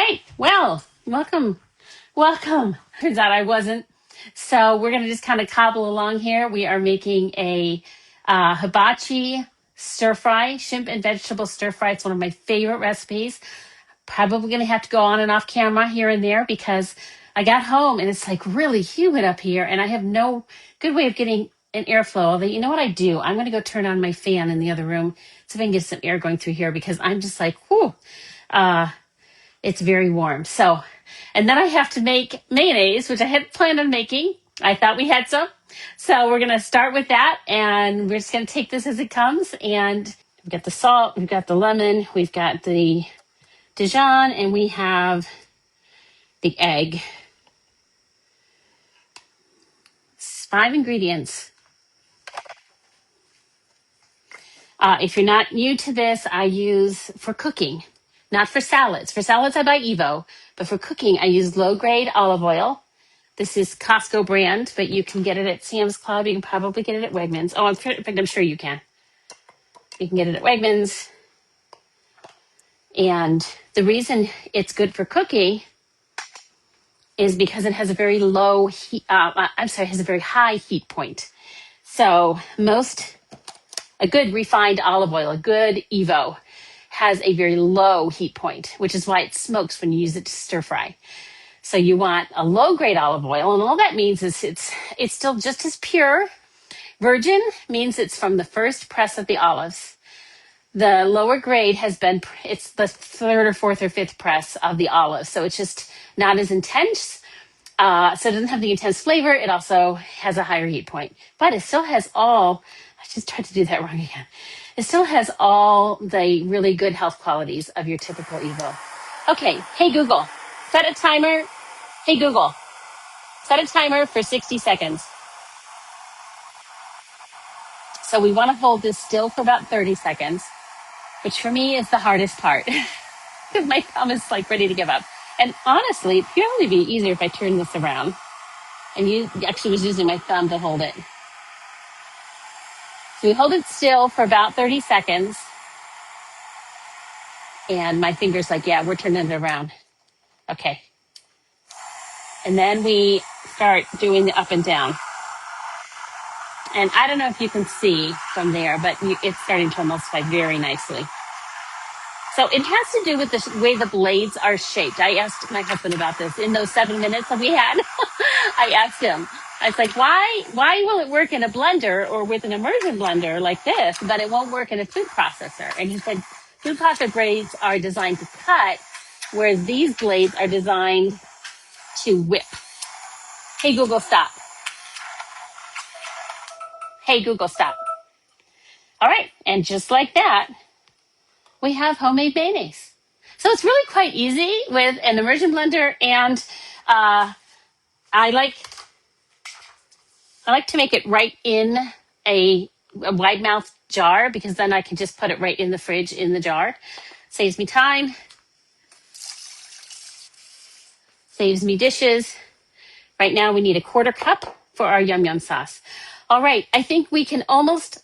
right. Well, welcome. Turns out I wasn't. So we're going to just kind of cobble along here. We are making a hibachi stir fry, shrimp and vegetable stir fry. It's one of my favorite recipes. Probably going to have to go on and off camera here and there because I got home and it's like really humid up here and I have no good way of getting an airflow. Although, you know what I do? I'm going to go turn on my fan in the other room so if I can get some air going through here because I'm just like, whoo. It's very warm. So, and then I have to make mayonnaise, which I hadn't planned on making. I thought we had some. So we're going to start with that and we're just going to take this as it comes. And we've got the salt, we've got the lemon, we've got the Dijon, and we have the egg. It's 5 ingredients. If you're not new to this, I use for cooking. Not for salads. For salads, I buy Evo. But for cooking, I use low-grade olive oil. This is Costco brand, but you can get it at Sam's Club. You can probably get it at Wegmans. Oh, in fact, I'm sure you can. You can get it at Wegmans. And the reason it's good for cooking is because it has a very low heat, has a very high heat point. So a good refined olive oil, a good Evo, has a very low heat point, which is why it smokes when you use it to stir fry. So you want a low-grade olive oil, and all that means is it's still just as pure. Virgin means it's from the first press of the olives. The lower grade it's the third or fourth or fifth press of the olives, so it's just not as intense. So it doesn't have the intense flavor. It also has a higher heat point, but it still has I just tried to do that wrong again. It still has all the really good health qualities of your typical Evo. Okay, hey Google, set a timer. Hey Google, set a timer for 60 seconds. So we want to hold this still for about 30 seconds, which for me is the hardest part because my thumb is like ready to give up. And honestly, it would probably be easier if I turned this around and you actually was using my thumb to hold it. So we hold it still for about 30 seconds. And my finger's like, yeah, we're turning it around. Okay. And then we start doing the up and down. And I don't know if you can see from there, but it's starting to emulsify very nicely. So it has to do with the way the blades are shaped. I asked my husband about this in those 7 minutes that we had. I asked him, I was like, why will it work in a blender or with an immersion blender like this, but it won't work in a food processor? And he said, food processor blades are designed to cut, whereas these blades are designed to whip. Hey, Google, stop. Hey, Google, stop. All right. And just like that, we have homemade mayonnaise. So it's really quite easy with an immersion blender. And I like to make it right in a wide mouth jar because then I can just put it right in the fridge in the jar. Saves me time. Saves me dishes. Right now we need a 1/4 cup for our yum yum sauce. All right, I think we can almost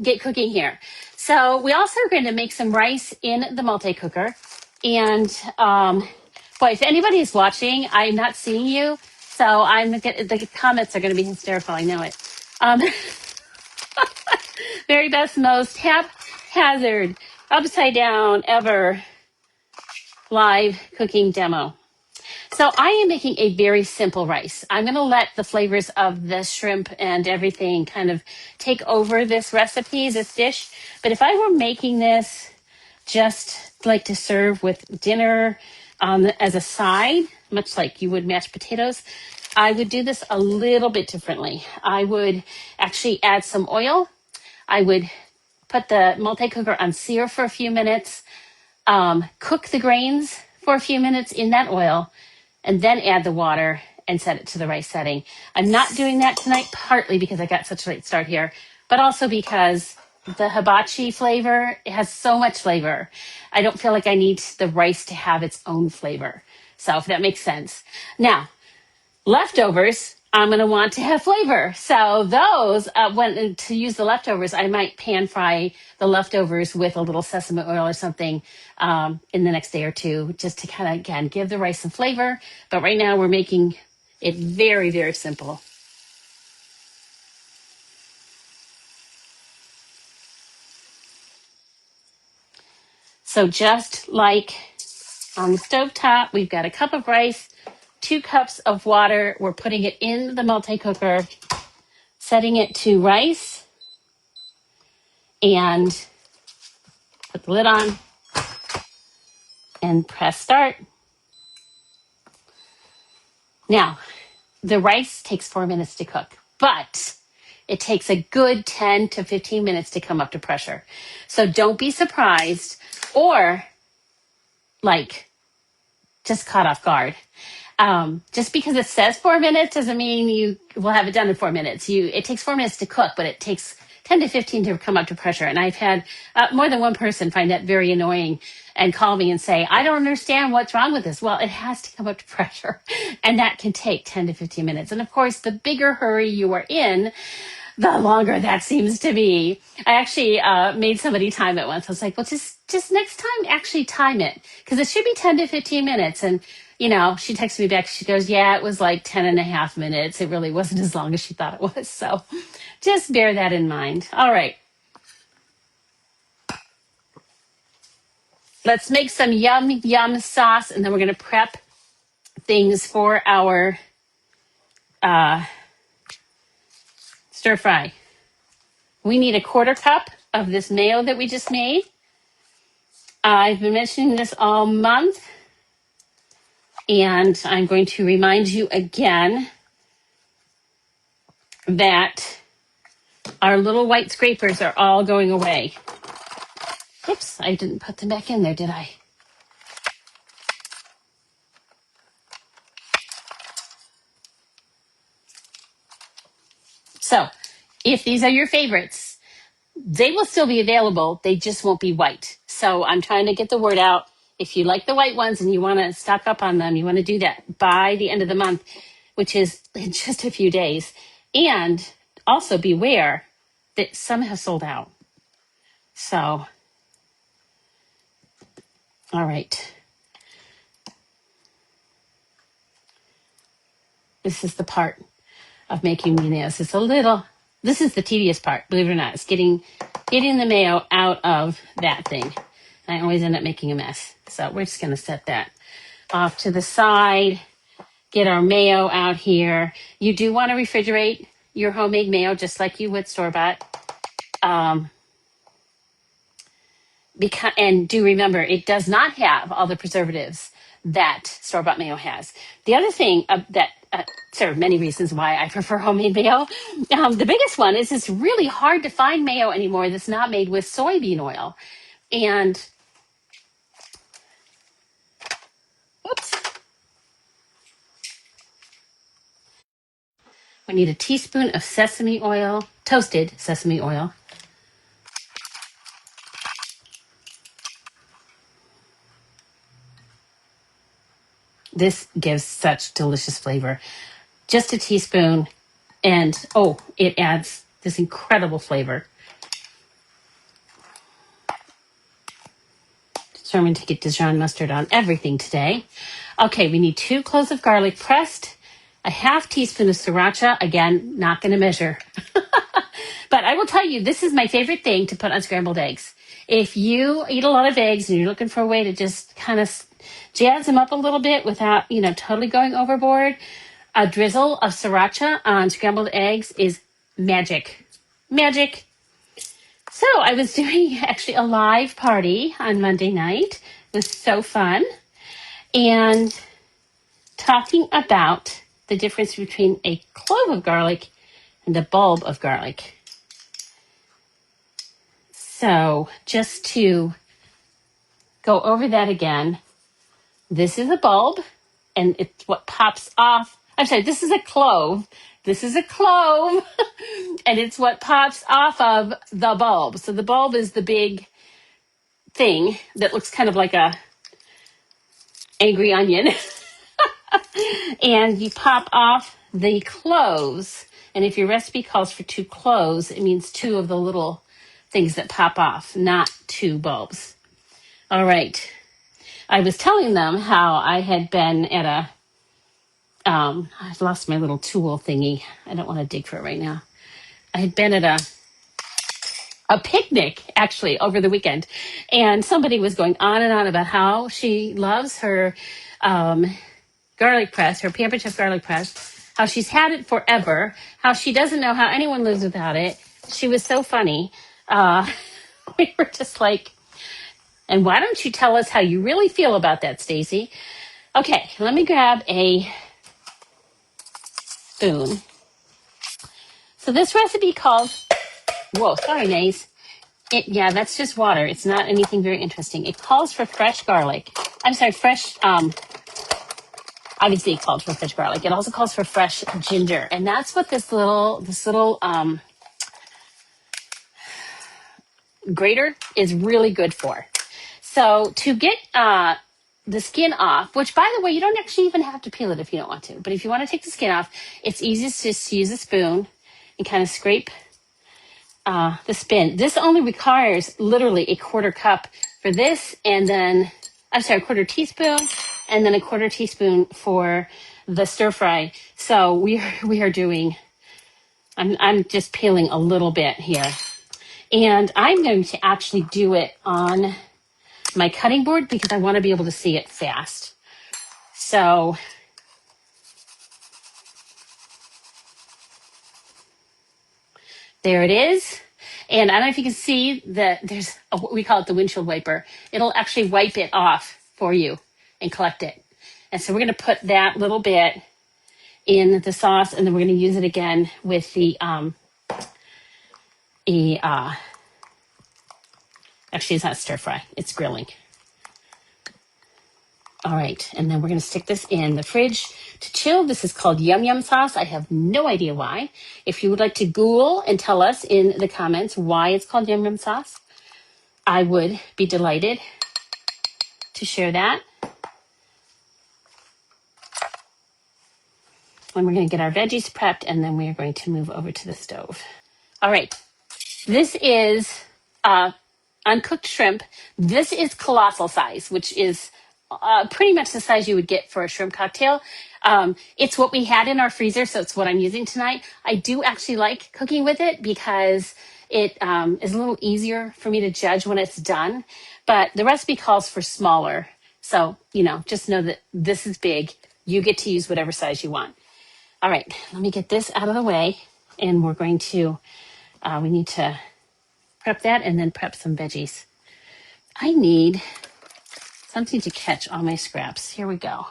get cooking here. So we also are going to make some rice in the multi-cooker. And boy, if anybody is watching, I'm not seeing you. So the comments are going to be hysterical. I know it. Very best, most haphazard, upside down ever live cooking demo. So I am making a very simple rice. I'm going to let the flavors of the shrimp and everything kind of take over this recipe, this dish. But if I were making this just like to serve with dinner as a side, much like you would mashed potatoes, I would do this a little bit differently. I would actually add some oil. I would put the multi-cooker on sear for a few minutes, cook the grains for a few minutes in that oil, and then add the water and set it to the rice setting. I'm not doing that tonight, partly because I got such a late start here, but also because the hibachi flavor, it has so much flavor. I don't feel like I need the rice to have its own flavor. So if that makes sense. Now, leftovers I'm going to want to have flavor. So those, when to use the leftovers, I might pan fry the leftovers with a little sesame oil or something in the next day or two, just to kind of, again, give the rice some flavor. But right now we're making it very, very simple. So just like on the stove top, we've got a cup of rice, 2 cups of water. We're putting it in the multi-cooker, setting it to rice, and put the lid on and press start. Now, the rice takes 4 minutes to cook, but it takes a good 10 to 15 minutes to come up to pressure. So don't be surprised or like just caught off guard. Just because it says 4 minutes doesn't mean you will have it done in 4 minutes. It takes 4 minutes to cook, but it takes 10 to 15 to come up to pressure. And I've had more than one person find that very annoying and call me and say, I don't understand what's wrong with this. Well, it has to come up to pressure, and that can take 10 to 15 minutes. And of course, the bigger hurry you are in, the longer that seems to be. I actually made somebody time it once. I was like, well, just next time, actually time it, because it should be 10 to 15 minutes. And, she texted me back. She goes, yeah, it was like 10 and a half minutes. It really wasn't as long as she thought it was. So just bear that in mind. All right. Let's make some yum sauce, and then we're going to prep things for our stir fry. We need a 1/4 cup of this mayo that we just made. I've been mentioning this all month, and I'm going to remind you again that our little white scrapers are all going away. Oops, I didn't put them back in there, did I? So, if these are your favorites, they will still be available. They just won't be white. So I'm trying to get the word out. If you like the white ones and you want to stock up on them, you want to do that by the end of the month, which is in just a few days. And also beware that some have sold out. So, all right. This is the part of making mayonnaise. This is the tedious part, believe it or not. It's getting the mayo out of that thing. I always end up making a mess. So we're just going to set that off to the side, get our mayo out here. You do want to refrigerate your homemade mayo just like you would store-bought. And do remember, it does not have all the preservatives that store-bought mayo has. The other thing there are many reasons why I prefer homemade mayo. The biggest one is it's really hard to find mayo anymore that's not made with soybean oil. And, oops. We need a teaspoon of sesame oil, toasted sesame oil. This gives such delicious flavor. Just a teaspoon, and it adds this incredible flavor. Determined to get Dijon mustard on everything today. Okay, we need 2 cloves of garlic pressed, a half teaspoon of sriracha. Again, not going to measure. But I will tell you, this is my favorite thing to put on scrambled eggs. If you eat a lot of eggs and you're looking for a way to just kind of jazz them up a little bit without, totally going overboard, a drizzle of sriracha on scrambled eggs is magic. Magic. So I was doing actually a live party on Monday night. It was so fun. And talking about the difference between a clove of garlic and a bulb of garlic. So just to go over that again, this is a bulb, and it's what pops off. I'm sorry, this is a clove. This is a clove, and it's what pops off of the bulb. So the bulb is the big thing that looks kind of like a angry onion. And you pop off the cloves, and if your recipe calls for 2 cloves, it means 2 of the little things that pop off, not 2 bulbs. All right. I was telling them how I had been at I've lost my little tool thingy. I don't want to dig for it right now. I had been at a picnic actually over the weekend, and somebody was going on and on about how she loves her garlic press, her Pampered Chef garlic press, how she's had it forever, how she doesn't know how anyone lives without it. She was so funny. We were just like, and why don't you tell us how you really feel about that, Stacy? Okay, let me grab a spoon. So this recipe calls, whoa, sorry, Nays. Yeah, that's just water. It's not anything very interesting. It calls for fresh garlic. I'm sorry, fresh, obviously it called for fresh garlic. It also calls for fresh ginger. And that's what this little grater is really good for. So to get the skin off, which by the way, you don't actually even have to peel it if you don't want to. But if you want to take the skin off, it's easiest just to use a spoon and kind of scrape the spin. This only requires literally a 1/4 cup for this, and then, I'm sorry, 1/4 teaspoon, and then a 1/4 teaspoon for the stir fry. So we are doing, I'm just peeling a little bit here. And I'm going to actually do it on my cutting board because I want to be able to see it fast. So there it is. And I don't know if you can see that there's we call it the windshield wiper. It'll actually wipe it off for you and collect it. And so we're going to put that little bit in the sauce, and then we're going to use it again with the actually it's not stir fry, it's grilling. All right, and then we're going to stick this in the fridge to chill. This is called Yum Yum sauce. I have no idea why. If you would like to Google and tell us in the comments why it's called Yum Yum sauce, I would be delighted to share that. When we're going to get our veggies prepped, and then we are going to move over to the stove. All right, this is uncooked shrimp. This is colossal size, which is pretty much the size you would get for a shrimp cocktail. It's what we had in our freezer, so it's what I'm using tonight. I do actually like cooking with it because it is a little easier for me to judge when it's done. But the recipe calls for smaller. So, just know that this is big. You get to use whatever size you want. All right, let me get this out of the way. And we're going to, we need to prep that and then prep some veggies. I need something to catch all my scraps. Here we go.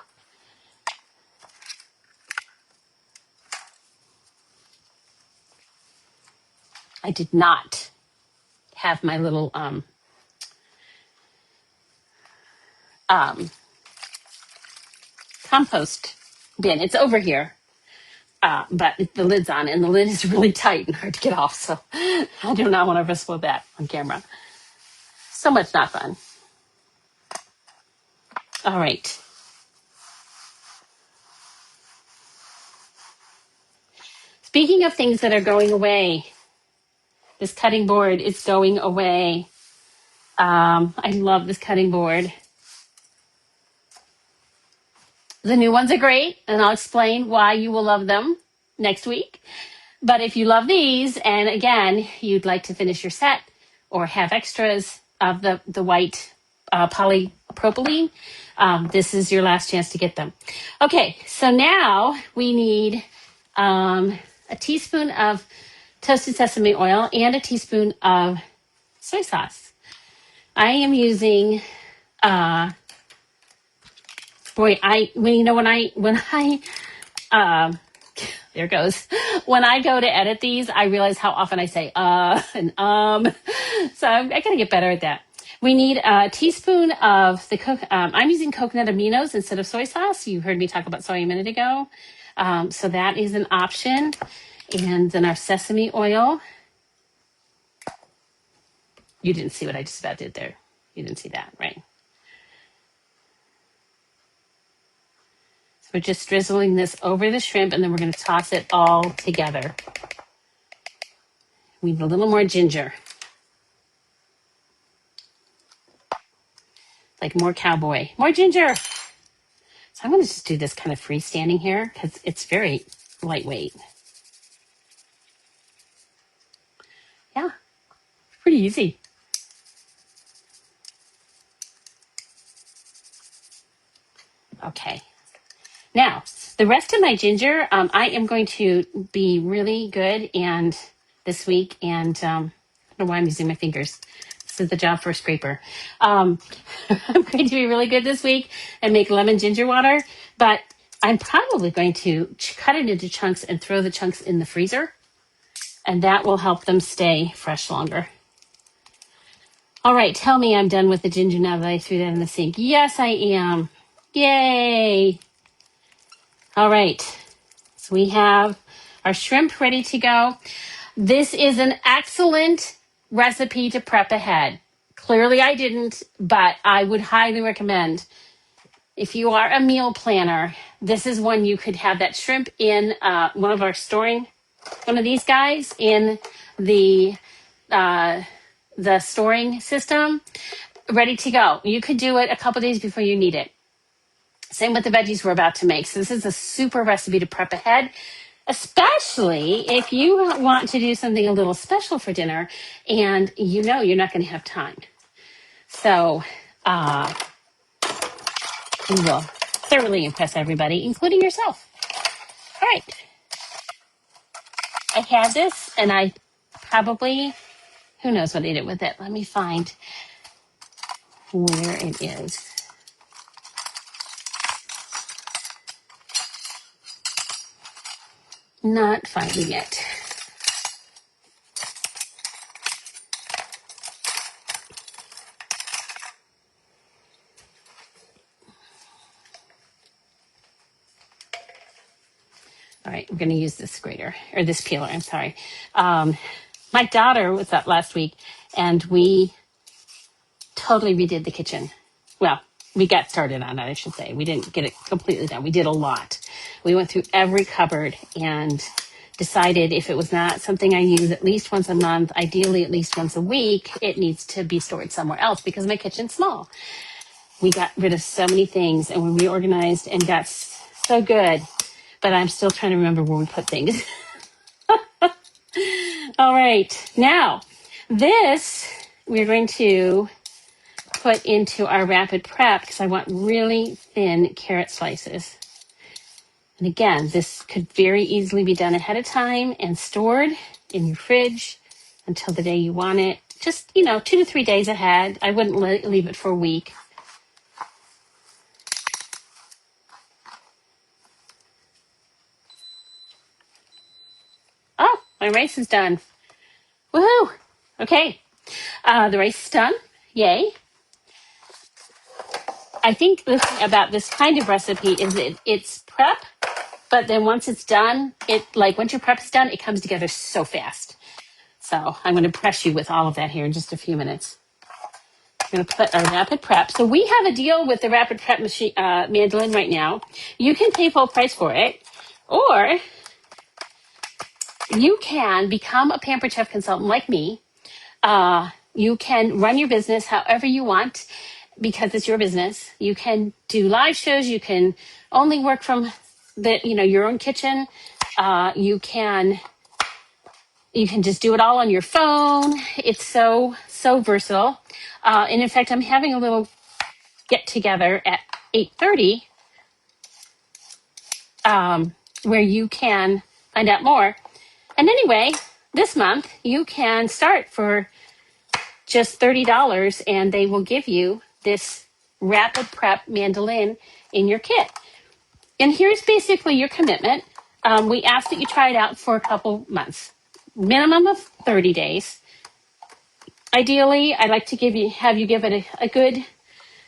I did not have my little compost bin. It's over here, but the lid's on, and the lid is really tight and hard to get off. So I do not want to risk with that on camera. So much not fun. All right. Speaking of things that are going away, this cutting board is going away. I love this cutting board. The new ones are great, and I'll explain why you will love them next week. But if you love these, and again, you'd like to finish your set or have extras of the white polypropylene, this is your last chance to get them. Okay, so now we need a teaspoon of toasted sesame oil and a teaspoon of soy sauce. I am using when I there it goes. When I go to edit these, I realize how often I say and so I gotta get better at that. We need a teaspoon of I'm using coconut aminos instead of soy sauce. You heard me talk about soy a minute ago. So that is an option. And then our sesame oil. You didn't see what I just about did there. You didn't see that, right? We're just drizzling this over the shrimp, and then we're going to toss it all together. We need a little more ginger. Like more cowboy. More ginger. So I'm going to just do this kind of freestanding here because it's very lightweight. Yeah, pretty easy. Okay. Now, the rest of my ginger, I am going to be really good and this week, and I don't know why I'm using my fingers. This is the job for a scraper. I'm going to be really good this week and make lemon ginger water, but I'm probably going to cut it into chunks and throw the chunks in the freezer, and that will help them stay fresh longer. All right, tell me I'm done with the ginger now that I threw that in the sink. Yes, I am. Yay. All right, so we have our shrimp ready to go. This is an excellent recipe to prep ahead. Clearly I didn't, but I would highly recommend. If you are a meal planner, this is one you could have that shrimp in one of these guys in the storing system, ready to go. You could do it a couple days before you need it. Same with the veggies we're about to make. So this is a super recipe to prep ahead, especially if you want to do something a little special for dinner and you know you're not going to have time. So you will thoroughly impress everybody, including yourself. All right. I have this, and I probably, who knows what I did with it. Let me find where it is. Not finding it. All right, we're going to use this grater, or this peeler, I'm sorry. My daughter was up last week, and we totally redid the kitchen. Well, we got started on it, I should say. We didn't get it completely done. We did a lot. We went through every cupboard and decided if it was not something I use at least once a month, ideally at least once a week, it needs to be stored somewhere else because my kitchen's small. We got rid of so many things and we reorganized and got so good, but I'm still trying to remember where we put things. All right, now this we're going to put into our rapid prep because I want really thin carrot slices. And again, this could very easily be done ahead of time and stored in your fridge until the day you want it. Just, 2 to 3 days ahead. I wouldn't leave it for a week. Oh, my rice is done. Woohoo! Okay, the rice is done. Yay. I think the thing about this kind of recipe is it's prep, but then once it's done, once your prep is done, it comes together so fast. So I'm going to press you with all of that here in just a few minutes. I'm going to put our rapid prep. So we have a deal with the rapid prep machine, mandolin right now. You can pay full price for it, or you can become a Pampered Chef consultant like me. You can run your business however you want because it's your business. You can do live shows. You can only work from your own kitchen. You can just do it all on your phone. It's so versatile. And in fact, I'm having a little get together at 8:30 where you can find out more. And anyway, this month you can start for just $30 and they will give you this rapid prep mandolin in your kit. And here's basically your commitment. We ask that you try it out for a couple months, minimum of 30 days. Ideally, I'd like to have you give it a good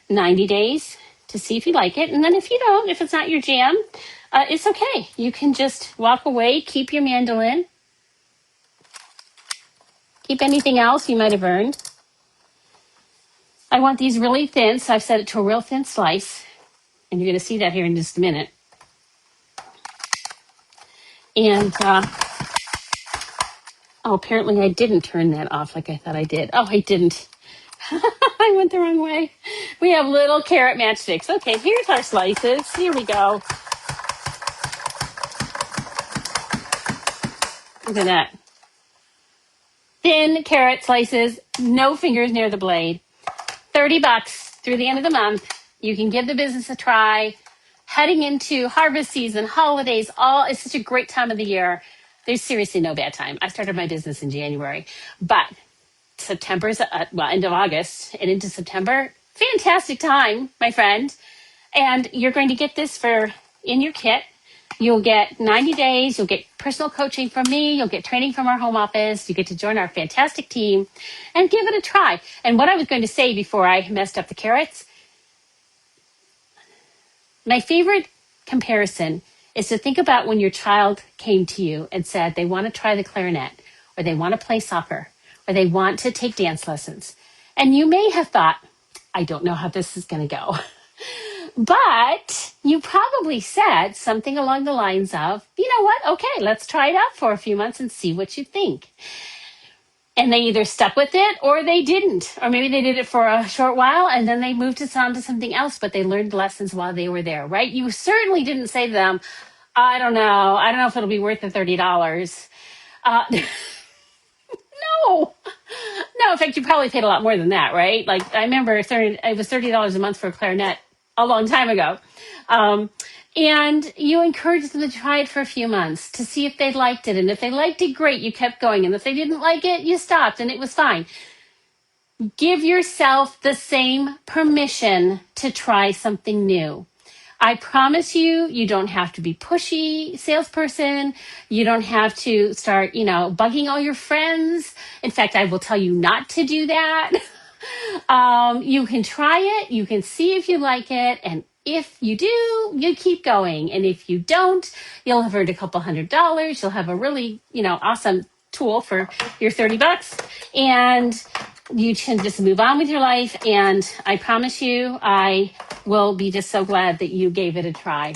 90 days to see if you like it. And then if you don't, if it's not your jam, it's okay. You can just walk away, keep your mandolin, keep anything else you might have earned. I want these really thin, so I've set it to a real thin slice. And you're going to see that here in just a minute. And apparently I didn't turn that off like I thought I did. Oh, I didn't. I went the wrong way. We have little carrot matchsticks. Okay, here's our slices. Here we go. Look at that. Thin carrot slices, no fingers near the blade. $30 through the end of the month. You can give the business a try. Heading into harvest season, holidays, it's such a great time of the year. There's seriously no bad time. I started my business in January, but September's, end of August and into September, fantastic time, my friend. And you're going to get this in your kit. You'll get 90 days. You'll get personal coaching from me. You'll get training from our home office. You get to join our fantastic team and give it a try. And what I was going to say before I messed up the carrots, my favorite comparison is to think about when your child came to you and said they want to try the clarinet, or they want to play soccer, or they want to take dance lessons. And you may have thought, I don't know how this is going to go. But you probably said something along the lines of, you know what? Okay, let's try it out for a few months and see what you think. And they either stuck with it or they didn't. Or maybe they did it for a short while and then they moved us on to something else, but they learned lessons while they were there, right? You certainly didn't say to them, I don't know if it'll be worth the $30. No. No, in fact, you probably paid a lot more than that, right? Like, I remember it was $30 a month for a clarinet a long time ago. And you encouraged them to try it for a few months to see if they liked it. And if they liked it, great, you kept going. And if they didn't like it, you stopped and it was fine. Give yourself the same permission to try something new. I promise you, you don't have to be pushy salesperson. You don't have to start, bugging all your friends. In fact, I will tell you not to do that. You can try it. You can see if you like it. And if you do, you keep going. And if you don't, you'll have earned a couple $100. You'll have a really, awesome tool for your $30. And you can just move on with your life. And I promise you, I will be just so glad that you gave it a try.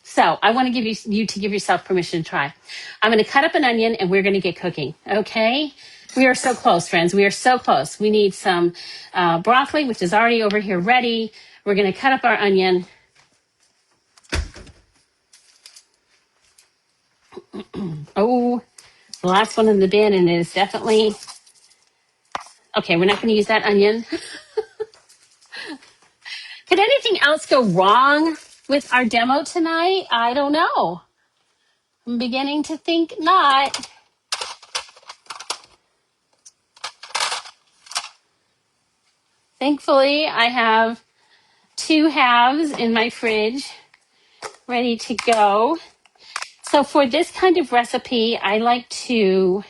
So I want to give you to give yourself permission to try. I'm going to cut up an onion and we're going to get cooking. Okay. We are so close, friends. We are so close. We need some broccoli, which is already over here ready. We're going to cut up our onion. Oh, the last one in the bin, and it is definitely... Okay, we're not going to use that onion. Could anything else go wrong with our demo tonight? I don't know. I'm beginning to think not. Thankfully, I have 2 halves in my fridge ready to go. So for this kind of recipe, I like to,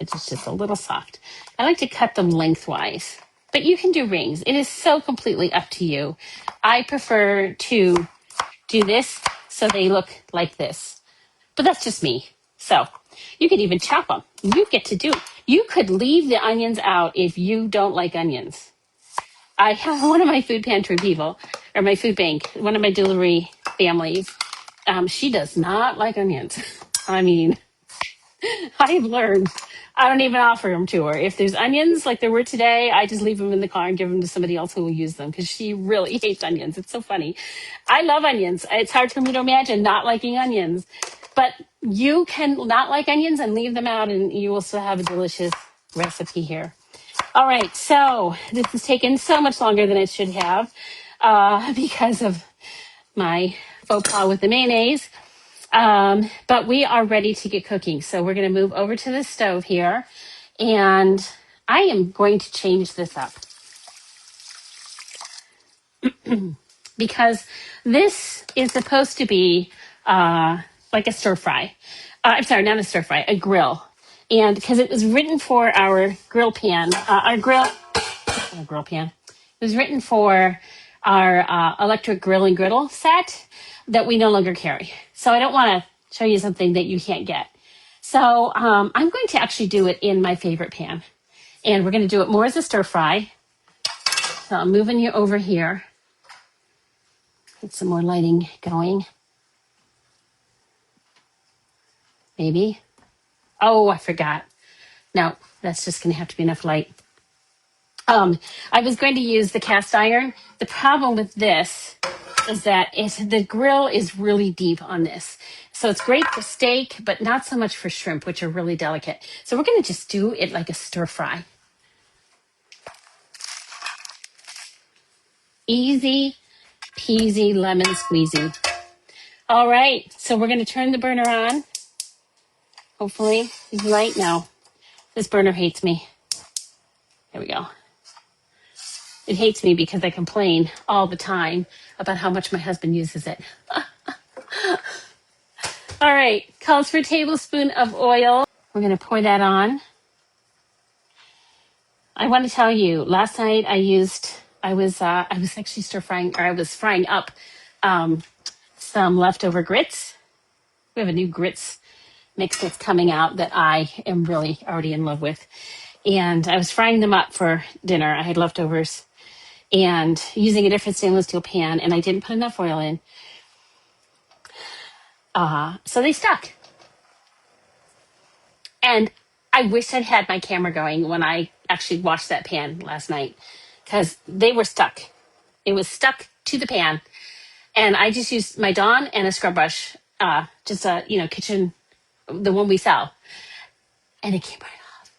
it's just a little soft. I like to cut them lengthwise, but you can do rings. It is so completely up to you. I prefer to do this so they look like this, but that's just me. So you could even chop them. You get to do it. You could leave the onions out if you don't like onions. I have one of my food pantry people, or my food bank, one of my delivery families. She does not like onions. I mean, I've learned I don't even offer them to her. If there's onions like there were today, I just leave them in the car and give them to somebody else who will use them because she really hates onions. It's so funny. I love onions. It's hard for me to imagine not liking onions. But you can not like onions and leave them out and you will still have a delicious recipe here. All right, so this has taken so much longer than it should have because of my faux pas with the mayonnaise. But we are ready to get cooking. So we're going to move over to the stove here. And I am going to change this up. Because this is supposed to be like a stir fry. I'm sorry, not a stir fry, a grill. And because it was written for our grill pan, grill pan. It was written for our electric grill and griddle set that we no longer carry. So I don't want to show you something that you can't get. So I'm going to actually do it in my favorite pan. And we're going to do it more as a stir fry. So I'm moving you over here. Get some more lighting going. Maybe. Oh, I forgot. No, that's just going to have to be enough light. I was going to use the cast iron. The problem with this is that the grill is really deep on this. So it's great for steak, but not so much for shrimp, which are really delicate. So we're going to just do it like a stir fry. Easy peasy lemon squeezy. All right, so we're going to turn the burner on. Hopefully it's light now. This burner hates me. There we go. It hates me because I complain all the time about how much my husband uses it. All right, calls for a tablespoon of oil. We're going to pour that on. I want to tell you, last night I was actually stir frying, or I was frying up some leftover grits. We have a new grits mix that's coming out that I am really already in love with. And I was frying them up for dinner. I had leftovers and using a different stainless steel pan, and I didn't put enough oil in. So they stuck. And I wish I'd had my camera going when I actually washed that pan last night, because they were stuck. It was stuck to the pan. And I just used my Dawn and a scrub brush, just a, kitchen, the one we sell. And it came right off.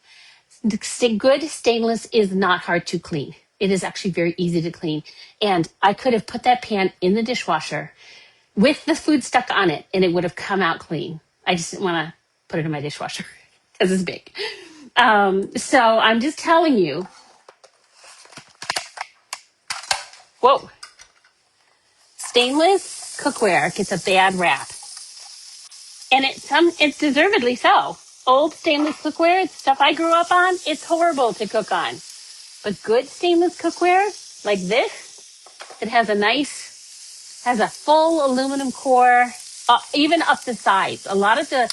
Good stainless is not hard to clean. It is actually very easy to clean. And I could have put that pan in the dishwasher with the food stuck on it, and it would have come out clean. I just didn't want to put it in my dishwasher because it's big. So I'm just telling you. Whoa. Stainless cookware gets a bad rap. And it's deservedly so. Old stainless cookware, stuff I grew up on, it's horrible to cook on. But good stainless cookware, like this, that has a full aluminum core, even up the sides. A lot of the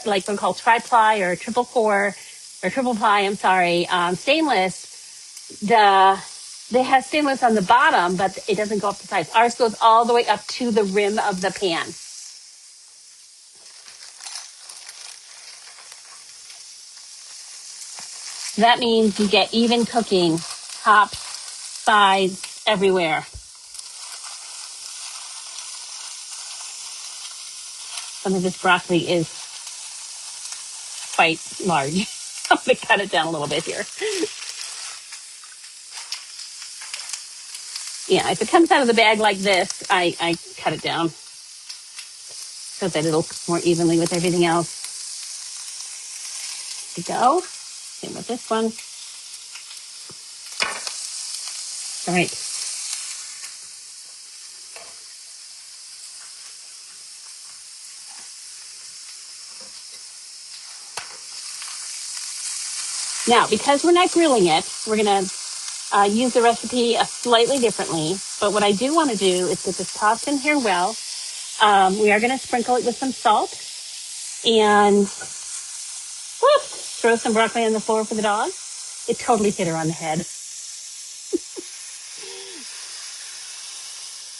like they're called tri-ply or triple core, or triple ply, I'm sorry, stainless, they have stainless on the bottom, but it doesn't go up the sides. Ours goes all the way up to the rim of the pan. That means you get even cooking, tops, sides, everywhere. Some of this broccoli is quite large. I'm going to cut it down a little bit here. Yeah, if it comes out of the bag like this, I cut it down so that it'll cook more evenly with everything else. There we go. Same with this one. All right. Now, because we're not grilling it, we're going to use the recipe slightly differently. But what I do want to do is get this tossed in here well. We are going to sprinkle it with some salt and throw some broccoli on the floor for the dog. It totally hit her on the head.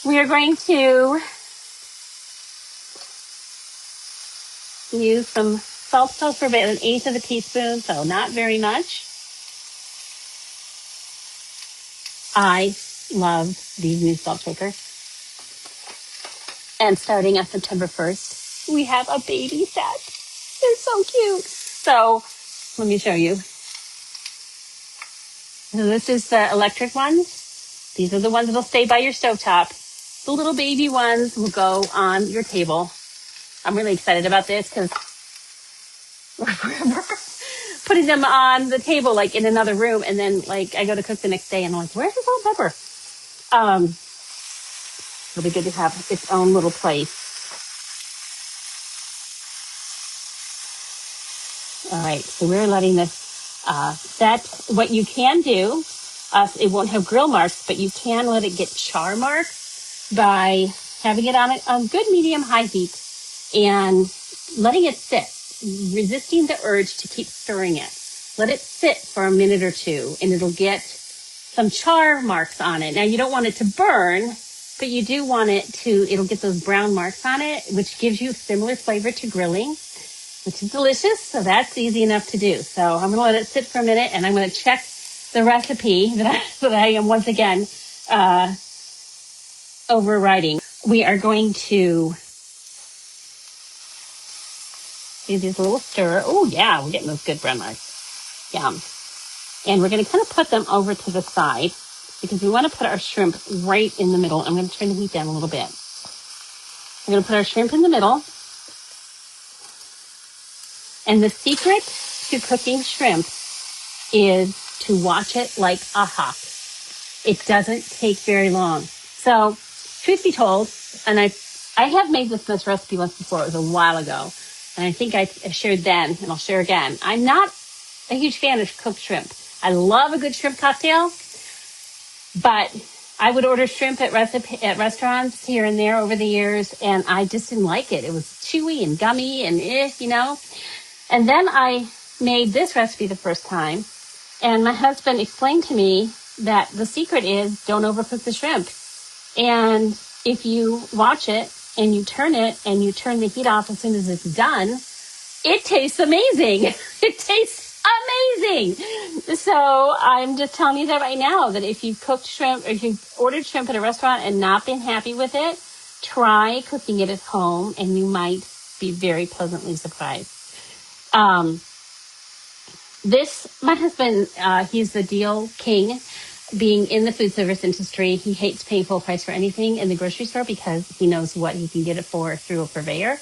We are going to use some salt for about 1/8 of a teaspoon, so not very much. I love these new salt shakers. And starting on September 1st, we have a baby set. They're so cute. So let me show you. So this is the electric ones. These are the ones that'll stay by your stovetop. The little baby ones will go on your table. I'm really excited about this because putting them on the table, like in another room, and then like I go to cook the next day and I'm like, where's the salt and pepper? It'll be good to have its own little place. All right, so we're letting this set. What you can do, it won't have grill marks, but you can let it get char marks by having it on a good medium-high heat and letting it sit, resisting the urge to keep stirring it. Let it sit for a minute or two, and it'll get some char marks on it. Now, you don't want it to burn, but you do want it to, it'll get those brown marks on it, which gives you similar flavor to grilling, which is delicious. So that's easy enough to do. So I'm going to let it sit for a minute, and I'm going to check the recipe that I am once again overriding. We are going to do these little stir. Oh yeah, we're getting those good brown marks. Yum. And we're going to kind of put them over to the side because we want to put our shrimp right in the middle. I'm going to turn the heat down a little bit. We're going to put our shrimp in the middle. And the secret to cooking shrimp is to watch it like a hawk. It doesn't take very long. So, truth be told, and I have made this recipe once before. It was a while ago. And I think I shared then, and I'll share again. I'm not a huge fan of cooked shrimp. I love a good shrimp cocktail, but I would order shrimp at restaurants here and there over the years, and I just didn't like it. It was chewy and gummy and you know. And then I made this recipe the first time, and my husband explained to me that the secret is don't overcook the shrimp. And if you watch it and you turn the heat off as soon as it's done, it tastes amazing. It tastes amazing. So I'm just telling you that right now, that if you've cooked shrimp, or if you've ordered shrimp at a restaurant and not been happy with it, try cooking it at home and you might be very pleasantly surprised. My husband, he's the deal king. Being in the food service industry, he hates paying full price for anything in the grocery store because he knows what he can get it for through a purveyor.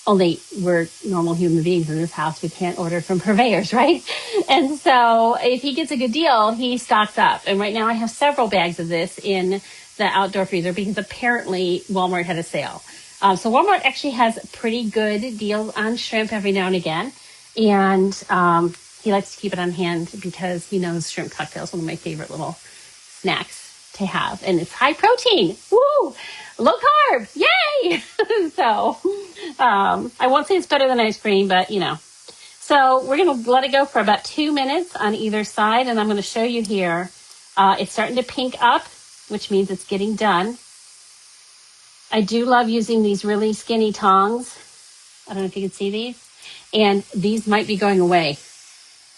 Only we're normal human beings in this house. We can't order from purveyors, right? And so if he gets a good deal, he stocks up. And right now I have several bags of this in the outdoor freezer because apparently Walmart had a sale. So Walmart actually has pretty good deals on shrimp every now and again. And he likes to keep it on hand because he knows shrimp cocktail is one of my favorite little snacks to have. And it's high protein. Woo! Low carb. Yay! So I won't say it's better than ice cream, but you know. So we're going to let it go for about 2 minutes on either side. And I'm going to show you here. It's starting to pink up, which means it's getting done. I do love using these really skinny tongs. I don't know if you can see these. And these might be going away.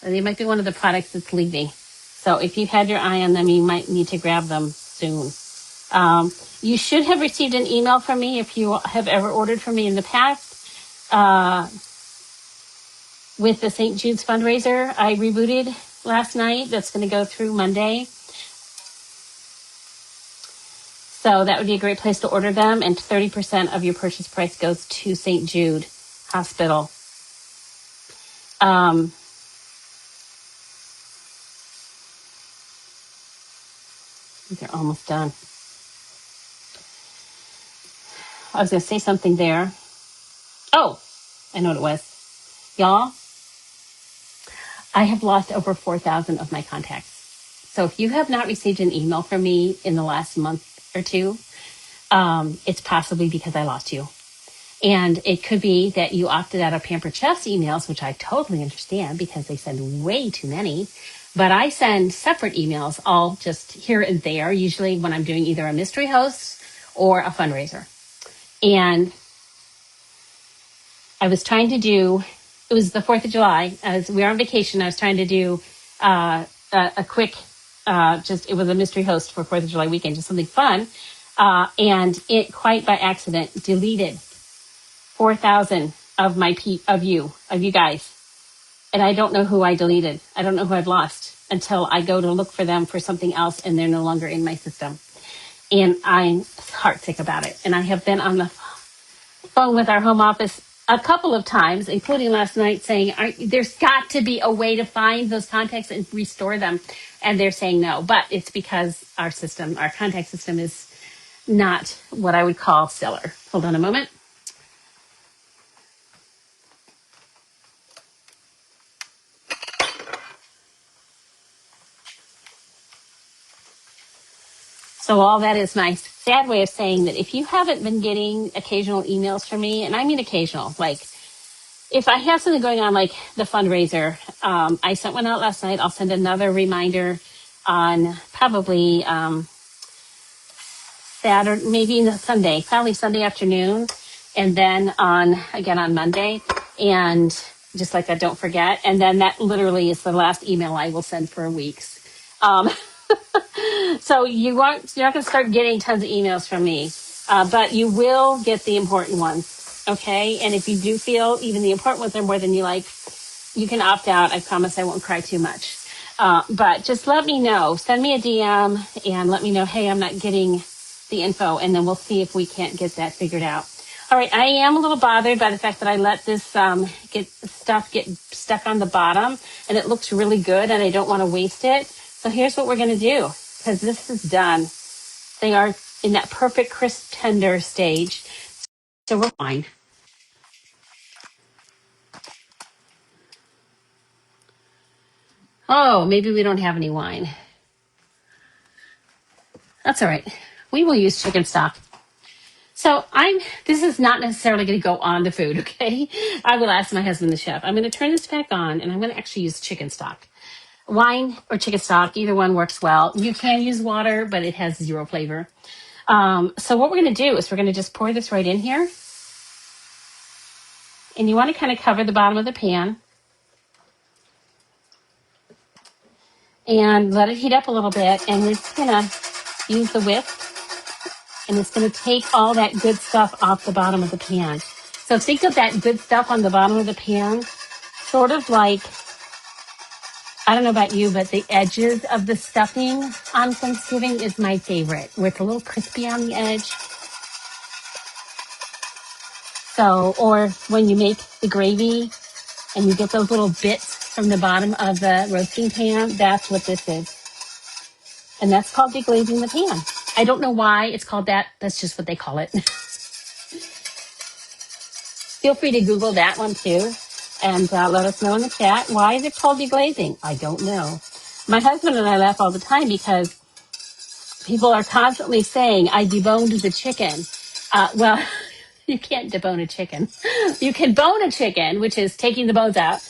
They might be one of the products that's leaving. So if you've had your eye on them, you might need to grab them soon. You should have received an email from me if you have ever ordered from me in the past. With the St. Jude's fundraiser, I rebooted last night. That's going to go through Monday. So that would be a great place to order them. And 30% of your purchase price goes to St. Jude Hospital. They're almost done. I was going to say something there. Oh, I know what it was. Y'all, I have lost over 4,000 of my contacts. So if you have not received an email from me in the last month or two, it's possibly because I lost you. And it could be that you opted out of Pampered Chef's emails, which I totally understand because they send way too many. But I send separate emails, all just here and there, usually when I'm doing either a mystery host or a fundraiser. And I was trying to do, it was the 4th of July, as we were on vacation, I was trying to do a quick, it was a mystery host for 4th of July weekend, just something fun. And it quite by accident deleted 4,000 of you guys. And I don't know who I deleted. I don't know who I've lost until I go to look for them for something else and they're no longer in my system. And I'm heartsick about it. And I have been on the phone with our home office a couple of times, including last night, saying, there's got to be a way to find those contacts and restore them. And they're saying no. But it's because our contact system is not what I would call stellar. Hold on a moment. So all that is my sad way of saying that if you haven't been getting occasional emails from me, and I mean occasional, like if I have something going on like the fundraiser, I sent one out last night. I'll send another reminder on probably Saturday, maybe Sunday, probably Sunday afternoon, and then again on Monday, and just like that, don't forget. And then that literally is the last email I will send for weeks. Um, so you're not going to start getting tons of emails from me, but you will get the important ones. Okay. And if you do feel even the important ones are more than you like, you can opt out. I promise I won't cry too much. But just let me know. Send me a DM and let me know, hey, I'm not getting the info. And then we'll see if we can't get that figured out. All right. I am a little bothered by the fact that I let this get stuck on the bottom, and it looks really good, and I don't want to waste it. So here's what we're going to do, because this is done. They are in that perfect crisp tender stage. So we're fine. Oh, maybe we don't have any wine. That's all right. We will use chicken stock. So this is not necessarily going to go on the food, okay? I will ask my husband, the chef. I'm going to turn this back on, and I'm going to actually use chicken stock. Wine or chicken stock, either one works well. You can use water, but it has zero flavor. So what we're going to do is we're going to just pour this right in here. And you want to kind of cover the bottom of the pan and let it heat up a little bit. And we're just going to use the whisk, and it's going to take all that good stuff off the bottom of the pan. So think of that good stuff on the bottom of the pan, sort of like, I don't know about you, but the edges of the stuffing on Thanksgiving is my favorite, where it's a little crispy on the edge. So, or when you make the gravy and you get those little bits from the bottom of the roasting pan, that's what this is. And that's called deglazing the pan. I don't know why it's called that. That's just what they call it. Feel free to Google that one too, and let us know in the chat. Why is it called deglazing? I don't know. My husband and I laugh all the time because people are constantly saying, I deboned the chicken. Well, you can't debone a chicken. You can bone a chicken, which is taking the bones out.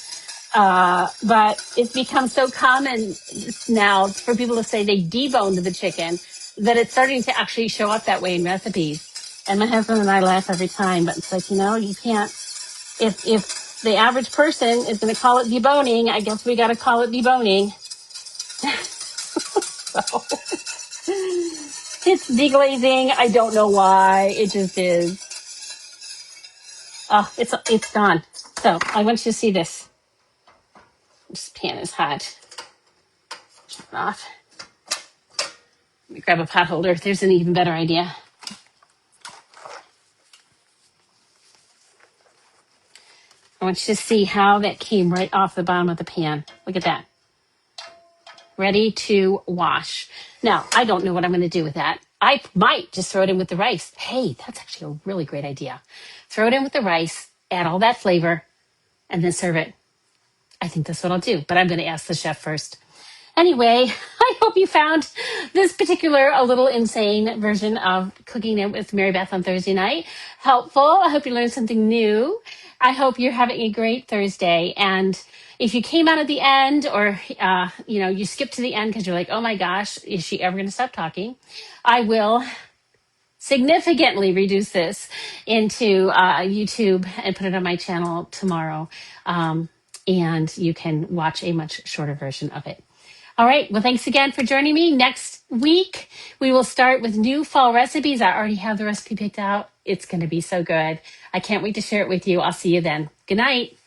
But it's become so common now for people to say they deboned the chicken that it's starting to actually show up that way in recipes. And my husband and I laugh every time, but it's like, you can't, if the average person is going to call it deboning, I guess we got to call it deboning. So it's deglazing. I don't know why. It just is. Oh, it's gone. So I want you to see this. This pan is hot. Turn it off. Let me grab a pot holder. There's an even better idea. I want you to see how that came right off the bottom of the pan. Look at that. Ready to wash. Now, I don't know what I'm going to do with that. I might just throw it in with the rice. Hey, that's actually a really great idea. Throw it in with the rice, add all that flavor, and then serve it. I think that's what I'll do, but I'm going to ask the chef first. Anyway, I hope you found this particular a little insane version of Cooking It with Mary Beth on Thursday night helpful. I hope you learned something new. I hope you're having a great Thursday. And if you came out at the end, or you skipped to the end because you're like, oh my gosh, is she ever going to stop talking? I will significantly reduce this into YouTube and put it on my channel tomorrow. And you can watch a much shorter version of it. All right. Well, thanks again for joining me. Next week, we will start with new fall recipes. I already have the recipe picked out. It's going to be so good. I can't wait to share it with you. I'll see you then. Good night.